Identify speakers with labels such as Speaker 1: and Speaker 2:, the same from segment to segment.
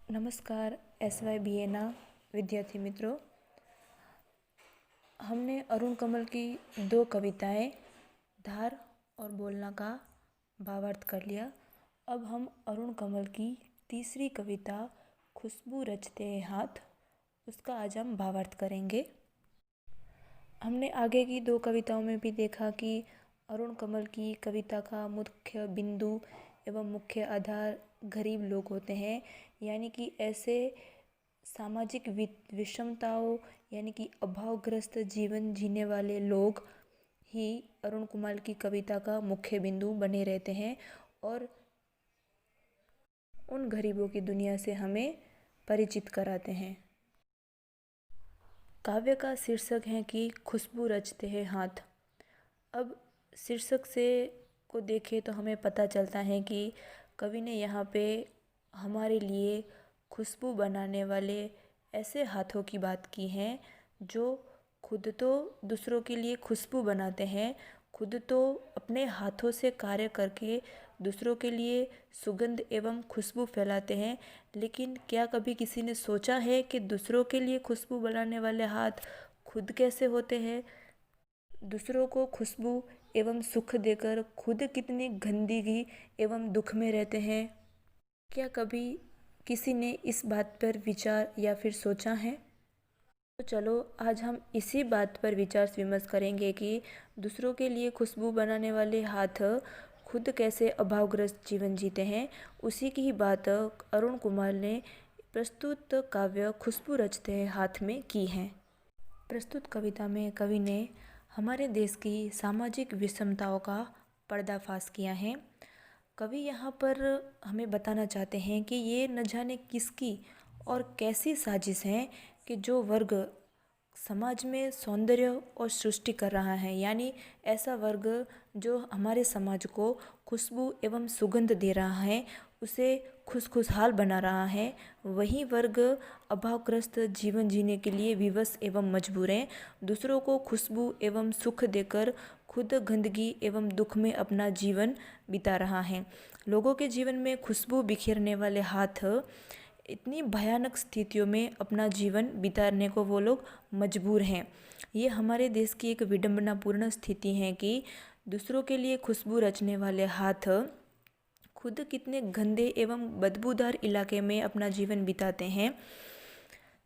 Speaker 1: नमस्कार SYBA विद्यार्थी मित्रों। हमने अरुण कमल की 2 कविताएं धार और बोलना का भावार्थ कर लिया। अब हम अरुण कमल की तीसरी कविता खुशबू रचते हैं हाथ, उसका आज हम भावार्थ करेंगे। हमने आगे की 2 कविताओं में भी देखा कि अरुण कमल की कविता का मुख्य बिंदु एवं मुख्य आधार गरीब लोग होते हैं, यानी कि ऐसे सामाजिक विषमताओं यानी कि अभावग्रस्त जीवन जीने वाले लोग ही अरुण कमल की कविता का मुख्य बिंदु बने रहते हैं और उन गरीबों की दुनिया से हमें परिचित कराते हैं। काव्य का शीर्षक है कि खुशबू रचते हैं हाथ। अब शीर्षक से को देखें तो हमें पता चलता है कि कवि ने यहाँ पे हमारे लिए खुशबू बनाने वाले ऐसे हाथों की बात की है जो खुद तो दूसरों के लिए खुशबू बनाते हैं, खुद तो अपने हाथों से कार्य करके दूसरों के लिए सुगंध एवं खुशबू फैलाते हैं। लेकिन क्या कभी किसी ने सोचा है कि दूसरों के लिए खुशबू बनाने वाले हाथ खुद कैसे होते हैं? दूसरों को खुशबू एवं सुख देकर खुद कितनी गंदगी एवं दुख में रहते हैं? क्या कभी किसी ने इस बात पर विचार या फिर सोचा है? तो चलो आज हम इसी बात पर विचार विमर्श करेंगे कि दूसरों के लिए खुशबू बनाने वाले हाथ खुद कैसे अभावग्रस्त जीवन जीते हैं। उसी की ही बात अरुण कमल ने प्रस्तुत काव्य खुशबू रचते हैं हाथ में की है। प्रस्तुत कविता में कवि ने हमारे देश की सामाजिक विषमताओं का पर्दाफाश किया है। कवि यहाँ पर हमें बताना चाहते हैं कि ये न जाने किसकी और कैसी साजिश है कि जो वर्ग समाज में सौंदर्य और सृष्टि कर रहा है, यानी ऐसा वर्ग जो हमारे समाज को खुशबू एवं सुगंध दे रहा है, उसे खुशहाल बना रहा है, वही वर्ग अभावग्रस्त जीवन जीने के लिए विवश एवं मजबूर हैं। दूसरों को खुशबू एवं सुख देकर खुद गंदगी एवं दुख में अपना जीवन बिता रहा है। लोगों के जीवन में खुशबू बिखेरने वाले हाथ इतनी भयानक स्थितियों में अपना जीवन बिताने को वो लोग मजबूर हैं। ये हमारे देश की एक विडंबनापूर्ण स्थिति है कि दूसरों के लिए खुशबू रचने वाले हाथ खुद कितने गंदे एवं बदबूदार इलाके में अपना जीवन बिताते हैं।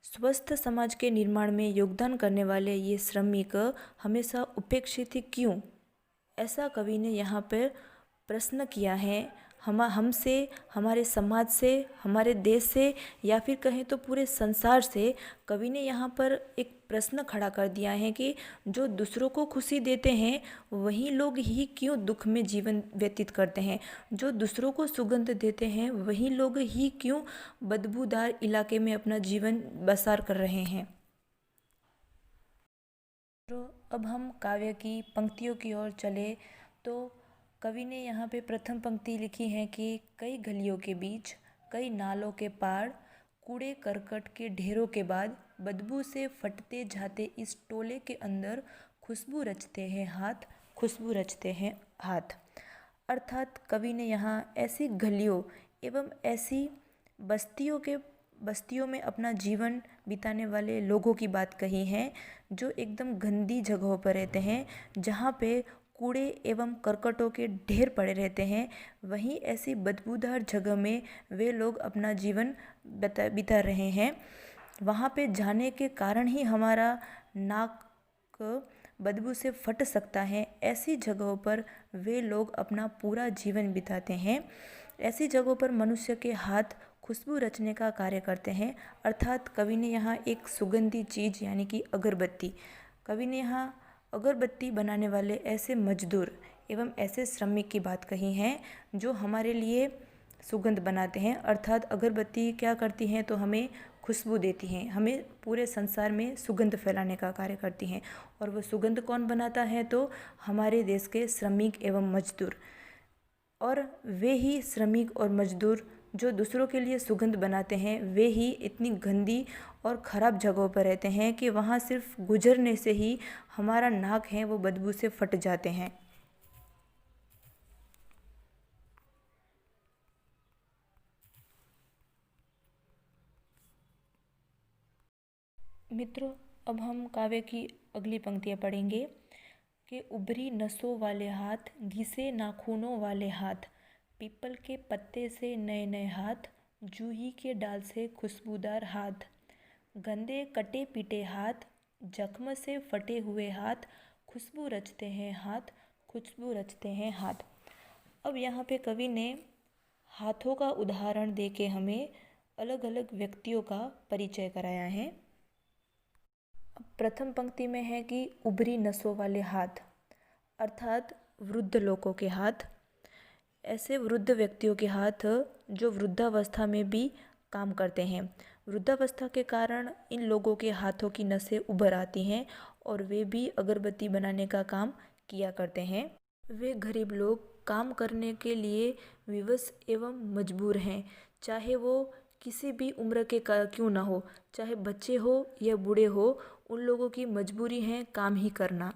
Speaker 1: स्वस्थ समाज के निर्माण में योगदान करने वाले ये श्रमिक हमेशा उपेक्षित क्यों? ऐसा कवि ने यहाँ पर प्रश्न किया है हमसे, हमारे समाज से, हमारे देश से, या फिर कहें तो पूरे संसार से। कवि ने यहाँ पर एक प्रश्न खड़ा कर दिया है कि जो दूसरों को खुशी देते हैं वही लोग ही क्यों दुख में जीवन व्यतीत करते हैं? जो दूसरों को सुगंध देते हैं वही लोग ही क्यों बदबूदार इलाके में अपना जीवन बसर कर रहे हैं? तो अब हम काव्य की पंक्तियों की ओर चले तो कवि ने यहाँ पे प्रथम पंक्ति लिखी है कि कई गलियों के बीच, कई नालों के पार, कूड़े करकट के ढेरों के बाद बदबू से फटते जाते इस टोले के अंदर खुशबू रचते हैं हाथ, खुशबू रचते हैं हाथ। अर्थात कवि ने यहाँ ऐसी गलियों एवं ऐसी बस्तियों में अपना जीवन बिताने वाले लोगों की बात कही है जो एकदम गंदी जगहों पर रहते हैं, जहाँ पे कूड़े एवं करकटों के ढेर पड़े रहते हैं। वहीं ऐसी बदबूदार जगह में वे लोग अपना जीवन बिता रहे हैं। वहाँ पे जाने के कारण ही हमारा नाक बदबू से फट सकता है। ऐसी जगहों पर वे लोग अपना पूरा जीवन बिताते हैं। ऐसी जगहों पर मनुष्य के हाथ खुशबू रचने का कार्य करते हैं। अर्थात कवि ने यहाँ एक सुगंधी चीज़ यानी कि अगरबत्ती, कवि ने यहाँ अगरबत्ती बनाने वाले ऐसे मजदूर एवं ऐसे श्रमिक की बात कही है जो हमारे लिए सुगंध बनाते हैं। अर्थात अगरबत्ती क्या करती हैं तो हमें खुशबू देती हैं, हमें पूरे संसार में सुगंध फैलाने का कार्य करती हैं। और वो सुगंध कौन बनाता है तो हमारे देश के श्रमिक एवं मजदूर। और वे ही श्रमिक और मजदूर जो दूसरों के लिए सुगंध बनाते हैं वे ही इतनी गंदी और ख़राब जगहों पर रहते हैं कि वहाँ सिर्फ गुजरने से ही हमारा नाक है वो बदबू से फट जाते हैं। मित्रों, अब हम काव्य की अगली पंक्तियाँ पढ़ेंगे कि उभरी नसों वाले हाथ, घिसे नाखूनों वाले हाथ, पीपल के पत्ते से नए नए हाथ, जूही के डाल से खुशबूदार हाथ, गंदे कटे पीटे हाथ, जख्म से फटे हुए हाथ, खुशबू रचते हैं हाथ, खुशबू रचते हैं हाथ। अब यहाँ पे कवि ने हाथों का उदाहरण दे के हमें अलग अलग व्यक्तियों का परिचय कराया है। अब प्रथम पंक्ति में है कि उभरी नसों वाले हाथ, अर्थात वृद्ध लोगों के हाथ। ऐसे वृद्ध व्यक्तियों के हाथ जो वृद्धावस्था में भी काम करते हैं। वृद्धावस्था के कारण इन लोगों के हाथों की नसें उभर आती हैं और वे भी अगरबत्ती बनाने का काम किया करते हैं। वे गरीब लोग काम करने के लिए विवश एवं मजबूर हैं, चाहे वो किसी भी उम्र के क्यों ना हो, चाहे बच्चे हो या बूढ़े हो, उन लोगों की मजबूरी है काम ही करना।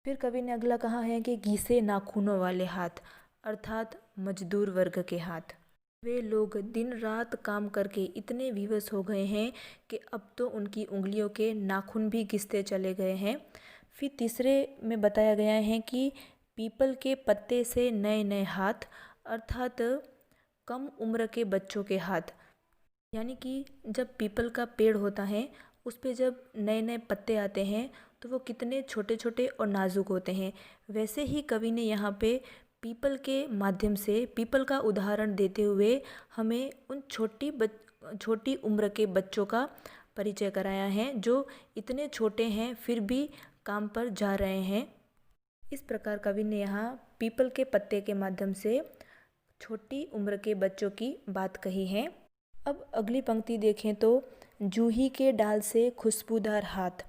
Speaker 1: फिर कवि ने अगला कहा है कि घिसे नाखूनों वाले हाथ, अर्थात मजदूर वर्ग के हाथ। वे लोग दिन रात काम करके इतने विवश हो गए हैं कि अब तो उनकी उंगलियों के नाखून भी घिसते चले गए हैं। फिर तीसरे में बताया गया है कि पीपल के पत्ते से नए नए हाथ, अर्थात कम उम्र के बच्चों के हाथ। यानी कि जब पीपल का पेड़ होता है उस पे जब नए नए पत्ते आते हैं तो वो कितने छोटे छोटे और नाजुक होते हैं। वैसे ही कवि ने यहाँ पे पीपल के माध्यम से पीपल का उदाहरण देते हुए हमें उन छोटी उम्र के बच्चों का परिचय कराया है जो इतने छोटे हैं फिर भी काम पर जा रहे हैं। इस प्रकार कवि ने यहाँ पीपल के पत्ते के माध्यम से छोटी उम्र के बच्चों की बात कही है। अब अगली पंक्ति देखें तो जूही के डाल से खुशबूदार हाथ।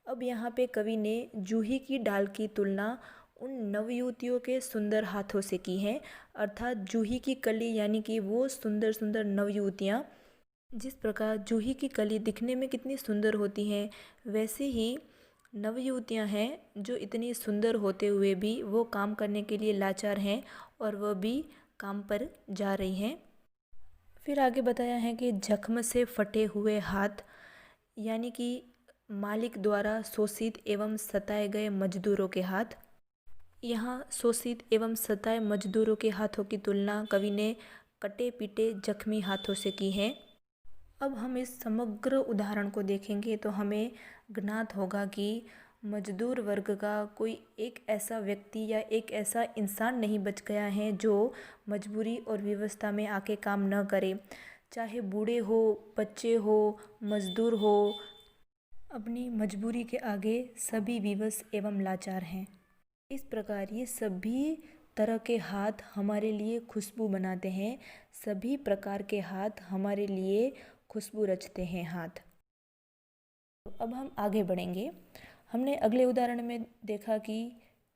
Speaker 1: अब यहाँ पे कवि ने जूही की डाल की तुलना उन नवयुवतियों के सुंदर हाथों से की है, अर्थात जूही की कली यानी कि वो सुंदर सुंदर नवयुवतियाँ। जिस प्रकार जूही की कली दिखने में कितनी सुंदर होती हैं, वैसे ही नवयुवतियाँ हैं जो इतनी सुंदर होते हुए भी वो काम करने के लिए लाचार हैं और वह भी काम पर जा रही हैं। फिर आगे बताया है कि जख्म से फटे हुए हाथ, यानी कि मालिक द्वारा शोषित एवं सताए गए मजदूरों के हाथ। यहाँ शोषित एवं सताए मजदूरों के हाथों की तुलना कवि ने कटे पीटे जख्मी हाथों से की है। अब हम इस समग्र उदाहरण को देखेंगे तो हमें ज्ञात होगा कि मजदूर वर्ग का कोई एक ऐसा व्यक्ति या एक ऐसा इंसान नहीं बच गया है जो मजबूरी और विवशता में आके काम न करे। चाहे बूढ़े हो, बच्चे हो, मजदूर हो, अपनी मजबूरी के आगे सभी विवश एवं लाचार हैं। इस प्रकार ये सभी तरह के हाथ हमारे लिए खुशबू बनाते हैं, सभी प्रकार के हाथ हमारे लिए खुशबू रचते हैं हाथ। अब हम आगे बढ़ेंगे। हमने अगले उदाहरण में देखा कि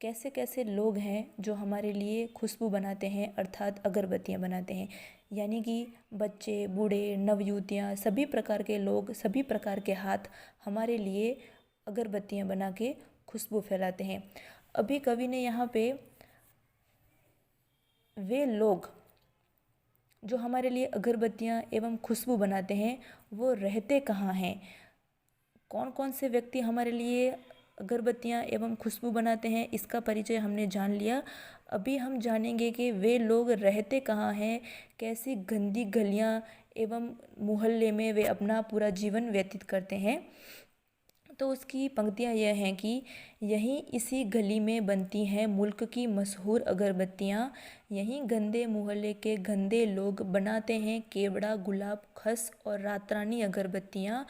Speaker 1: कैसे कैसे लोग हैं जो हमारे लिए खुशबू बनाते हैं, अर्थात अगरबत्तियाँ बनाते हैं। यानी कि बच्चे, बूढ़े, नवयुवतियाँ, सभी प्रकार के लोग, सभी प्रकार के हाथ हमारे लिए अगरबत्तियाँ बना के खुशबू फैलाते हैं। अभी कवि ने यहाँ पे वे लोग जो हमारे लिए अगरबत्तियाँ एवं खुशबू बनाते हैं वो रहते कहाँ हैं, कौन कौन से व्यक्ति हमारे लिए अगरबत्तियाँ एवं खुशबू बनाते हैं, इसका परिचय हमने जान लिया। अभी हम जानेंगे कि वे लोग रहते कहाँ हैं, कैसी गंदी गलियाँ एवं मोहल्ले में वे अपना पूरा जीवन व्यतीत करते हैं। तो उसकी पंक्तियाँ यह हैं कि यहीं इसी गली में बनती हैं मुल्क की मशहूर अगरबत्तियाँ, यहीं गंदे मोहल्ले के गंदे लोग बनाते हैं केवड़ा, गुलाब, खस और रातरानी अगरबत्तियाँ।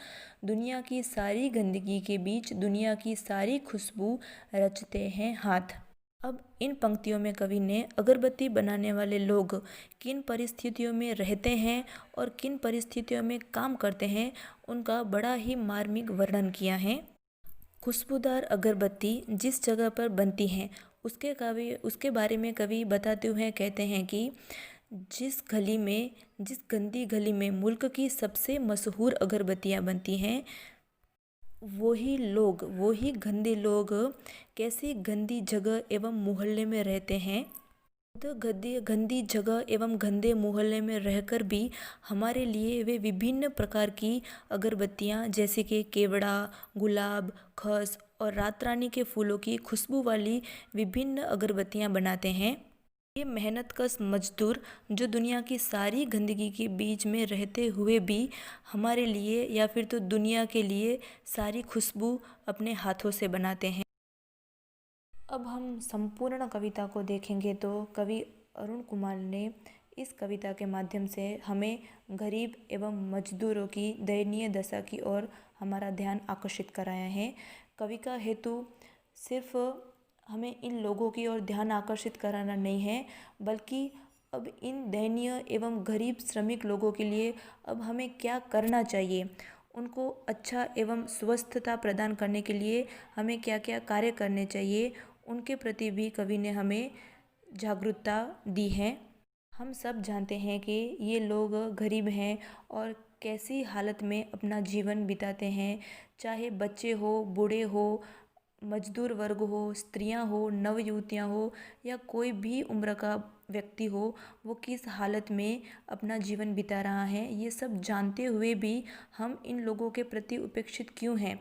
Speaker 1: दुनिया की सारी गंदगी के बीच दुनिया की सारी खुशबू रचते हैं हाथ। अब इन पंक्तियों में कवि ने अगरबत्ती बनाने वाले लोग किन परिस्थितियों में रहते हैं और किन परिस्थितियों में काम करते हैं उनका बड़ा ही मार्मिक वर्णन किया है। खुशबूदार अगरबत्ती जिस जगह पर बनती हैं उसके बारे में कवि बताते हुए कहते हैं कि जिस गंदी गली में मुल्क की सबसे मशहूर अगरबत्तियाँ बनती हैं वही गंदे लोग कैसी गंदी जगह एवं मोहल्ले में रहते हैं। तो गंदी गंदी जगह एवं गंदे मोहल्ले में रहकर भी हमारे लिए वे विभिन्न प्रकार की अगरबत्तियाँ जैसे कि केवड़ा, गुलाब, खस और रात रानी के फूलों की खुशबू वाली विभिन्न अगरबत्तियाँ बनाते हैं। ये मेहनतकश मजदूर जो दुनिया की सारी गंदगी के बीच में रहते हुए भी हमारे लिए या फिर तो दुनिया के लिए सारी खुशबू अपने हाथों से बनाते हैं। अब हम संपूर्ण कविता को देखेंगे तो कवि अरुण कुमार ने इस कविता के माध्यम से हमें गरीब एवं मजदूरों की दयनीय दशा की ओर हमारा ध्यान आकर्षित कराया है। कवि का हेतु सिर्फ हमें इन लोगों की ओर ध्यान आकर्षित कराना नहीं है, बल्कि अब इन दयनीय एवं गरीब श्रमिक लोगों के लिए अब हमें क्या करना चाहिए, उनको अच्छा एवं स्वस्थता प्रदान करने के लिए हमें क्या क्या कार्य करने चाहिए, उनके प्रति भी कवि ने हमें जागरूकता दी है। हम सब जानते हैं कि ये लोग गरीब हैं और कैसी हालत में अपना जीवन बिताते हैं, चाहे बच्चे हो, बूढ़े हो, मजदूर वर्ग हो, स्त्रियां हो, नवयुवतियां हो या कोई भी उम्र का व्यक्ति हो, वो किस हालत में अपना जीवन बिता रहा है, ये सब जानते हुए भी हम इन लोगों के प्रति उपेक्षित क्यों हैं।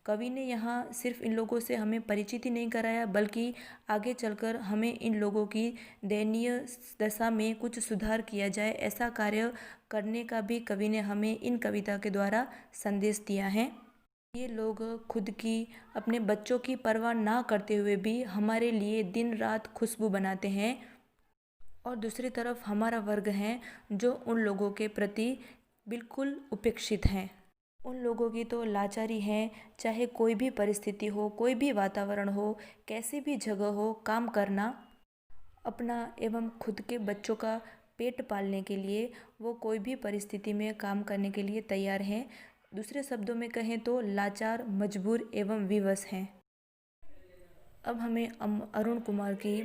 Speaker 1: कवि ने यहाँ सिर्फ इन लोगों से हमें परिचित ही नहीं कराया, बल्कि आगे चलकर हमें इन लोगों की दयनीय दशा में कुछ सुधार किया जाए, ऐसा कार्य करने का भी कवि ने हमें इन कविता के द्वारा संदेश दिया है। ये लोग खुद की अपने बच्चों की परवाह ना करते हुए भी हमारे लिए दिन रात खुशबू बनाते हैं, और दूसरी तरफ हमारा वर्ग है जो उन लोगों के प्रति बिल्कुल उपेक्षित हैं। उन लोगों की तो लाचारी है, चाहे कोई भी परिस्थिति हो, कोई भी वातावरण हो, कैसी भी जगह हो, काम करना अपना एवं खुद के बच्चों का पेट पालने के लिए वो कोई भी परिस्थिति में काम करने के लिए तैयार हैं। दूसरे शब्दों में कहें तो लाचार, मजबूर एवं विवश हैं। अब हमें अरुण कुमार की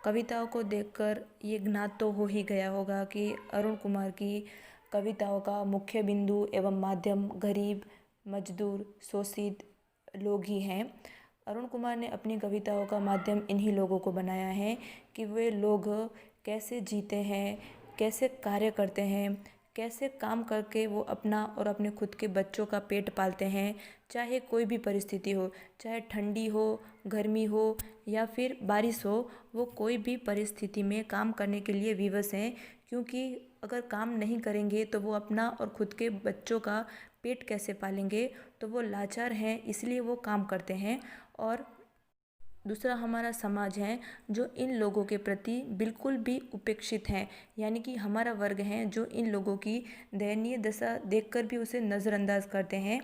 Speaker 1: कविताओं को देखकर ये ज्ञात तो हो ही गया होगा कि अरुण कुमार की कविताओं का मुख्य बिंदु एवं माध्यम गरीब, मजदूर, शोषित लोग ही हैं। अरुण कुमार ने अपनी कविताओं का माध्यम इन्हीं लोगों को बनाया है कि वे लोग कैसे जीते हैं, कैसे कार्य करते हैं, कैसे काम करके वो अपना और अपने खुद के बच्चों का पेट पालते हैं, चाहे कोई भी परिस्थिति हो, चाहे ठंडी हो, गर्मी हो या फिर बारिश हो, वो कोई भी परिस्थिति में काम करने के लिए विवश हैं। क्योंकि अगर काम नहीं करेंगे तो वो अपना और खुद के बच्चों का पेट कैसे पालेंगे, तो वो लाचार हैं, इसलिए वो काम करते हैं। और दूसरा हमारा समाज है जो इन लोगों के प्रति बिल्कुल भी उपेक्षित हैं, यानी कि हमारा वर्ग है जो इन लोगों की दयनीय दशा देखकर भी उसे नज़रअंदाज करते हैं।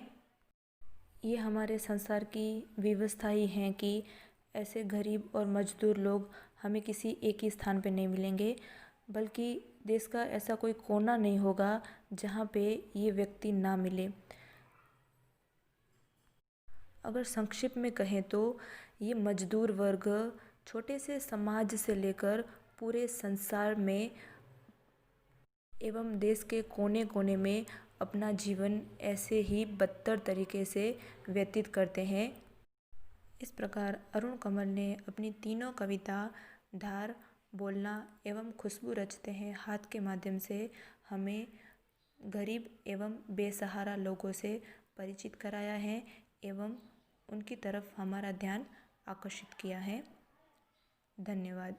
Speaker 1: ये हमारे संसार की व्यवस्था ही है कि ऐसे गरीब और मजदूर लोग हमें किसी एक ही स्थान पे नहीं मिलेंगे, बल्कि देश का ऐसा कोई कोना नहीं होगा जहाँ पे ये व्यक्ति ना मिले। अगर संक्षिप्त में कहें तो ये मजदूर वर्ग छोटे से समाज से लेकर पूरे संसार में एवं देश के कोने कोने में अपना जीवन ऐसे ही बदतर तरीके से व्यतीत करते हैं। इस प्रकार अरुण कमल ने अपनी तीनों कविता धार, बोलना एवं खुशबू रचते हैं हाथ के माध्यम से हमें गरीब एवं बेसहारा लोगों से परिचित कराया है एवं उनकी तरफ हमारा ध्यान आकर्षित किया है। धन्यवाद।